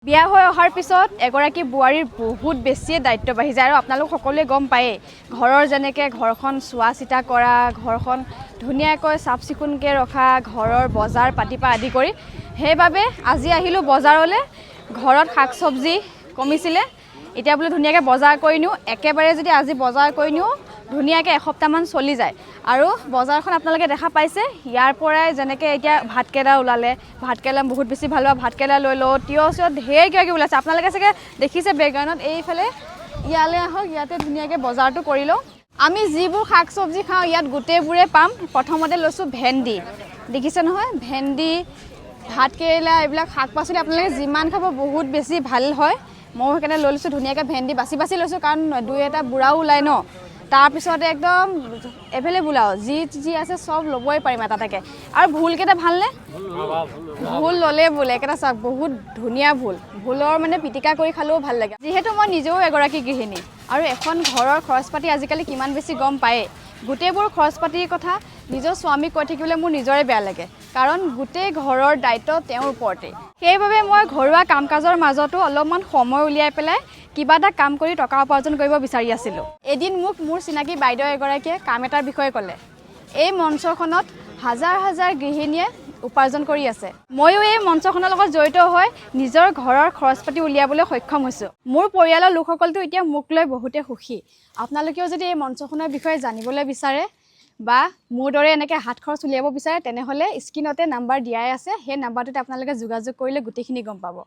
বিয়া হৈ অহাৰ পিছত এগৰাকী বোৱাৰীৰ বহুত বেছিয়ে দায়িত্ব বাঢ়ি যায় আৰু আপোনালোক সকলোৱে গম পায়েই ঘৰৰ যেনেকৈ ঘৰখন চোৱা চিতা কৰা ঘৰখন ধুনীয়াকৈ চাফ চিকুণকৈ ৰখা ঘৰৰ বজাৰ পাতিৰ পৰা আদি কৰি সেইবাবে আজি আহিলোঁ বজাৰলৈ ঘৰত শাক চব্জি কমিছিলে এতিয়া বোলে ধুনীয়াকৈ বজাৰ কৰি নিওঁ একেবাৰে যদি আজি বজাৰ কৰি নিওঁ ধুনীয়াকৈ এসপ্তাহমান চলি যায় আৰু বজাৰখন আপোনালোকে দেখা পাইছে ইয়াৰ পৰাই যেনেকৈ এতিয়া ভাতকেৰেলা ওলালে ভাতকেৰেলা বহুত বেছি ভাল হোৱা ভাতকেৰেলা লৈ লওঁ তিয়ঁহ চিয়ঁহ ঢেৰ কিবা কিবি ওলাইছে আপোনালোকে চাগে দেখিছে বেকগ্ৰাউণ্ডত এইফালে ইয়ালৈ আহক ইয়াতে ধুনীয়াকৈ বজাৰটো কৰি লওঁ আমি যিবোৰ শাক চব্জি খাওঁ ইয়াত গোটেইবোৰে পাম প্ৰথমতে লৈছোঁ ভেন্দি দেখিছে নহয় ভেন্দি ভাতকেৰেলা এইবিলাক শাক পাচলি আপোনালোকে যিমান খাব বহুত বেছি ভাল হয় মই সেইকাৰণে লৈ লৈছোঁ ধুনীয়াকৈ ভেন্দি বাছি বাছি লৈছোঁ কাৰণ দুই এটা বুঢ়াও ওলায় ন তাৰপিছতে একদম এভেইলেবল আৰু যি আছে চব ল'বই পাৰিম এটা এটাকৈ আৰু ভোলকেইটা ভালনে ভোল ল'লে বোলে একেটা চাওক বহুত ধুনীয়া ভোলৰ মানে পিটিকা কৰি খালেও ভাল লাগে যিহেতু মই নিজেও এগৰাকী গৃহিণী আৰু এখন ঘৰৰ খৰচ পাতি আজিকালি কিমান বেছি গম পায়েই গোটেইবোৰ খৰচ পাতিৰ কথা নিজৰ স্বামীক কৈ থাকিবলৈ মোৰ নিজৰে বেয়া লাগে কাৰণ গোটেই ঘৰৰ দায়িত্ব তেওঁৰ ওপৰতে সেইবাবে মই ঘৰুৱা কাম কাজৰ মাজতো অলপমান সময় উলিয়াই পেলাই কিবা এটা কাম কৰি টকা উপাৰ্জন কৰিব বিচাৰি আছিলোঁ এদিন মোক মোৰ চিনাকি বাইদেউ এগৰাকীয়ে কাম এটাৰ বিষয়ে ক'লে এই মঞ্চখনত হাজাৰ হাজাৰ গৃহিণীয়ে উপাৰ্জন কৰি আছে ময়ো এই মঞ্চখনৰ লগত জড়িত হৈ নিজৰ ঘৰৰ খৰচ পাতি উলিয়াবলৈ সক্ষম হৈছোঁ মোৰ পৰিয়ালৰ লোকসকলটো এতিয়া মোক লৈ বহুতে সুখী আপোনালোকেও যদি এই মঞ্চখনৰ বিষয়ে জানিবলৈ বিচাৰে বা মোৰ দৰে এনেকৈ হাত খৰচ উলিয়াব বিচাৰে তেনেহ'লে স্ক্ৰীণতে নাম্বাৰ দিয়াই আছে সেই নাম্বাৰটোতে আপোনালোকে যোগাযোগ কৰিলে গোটেইখিনি গম পাব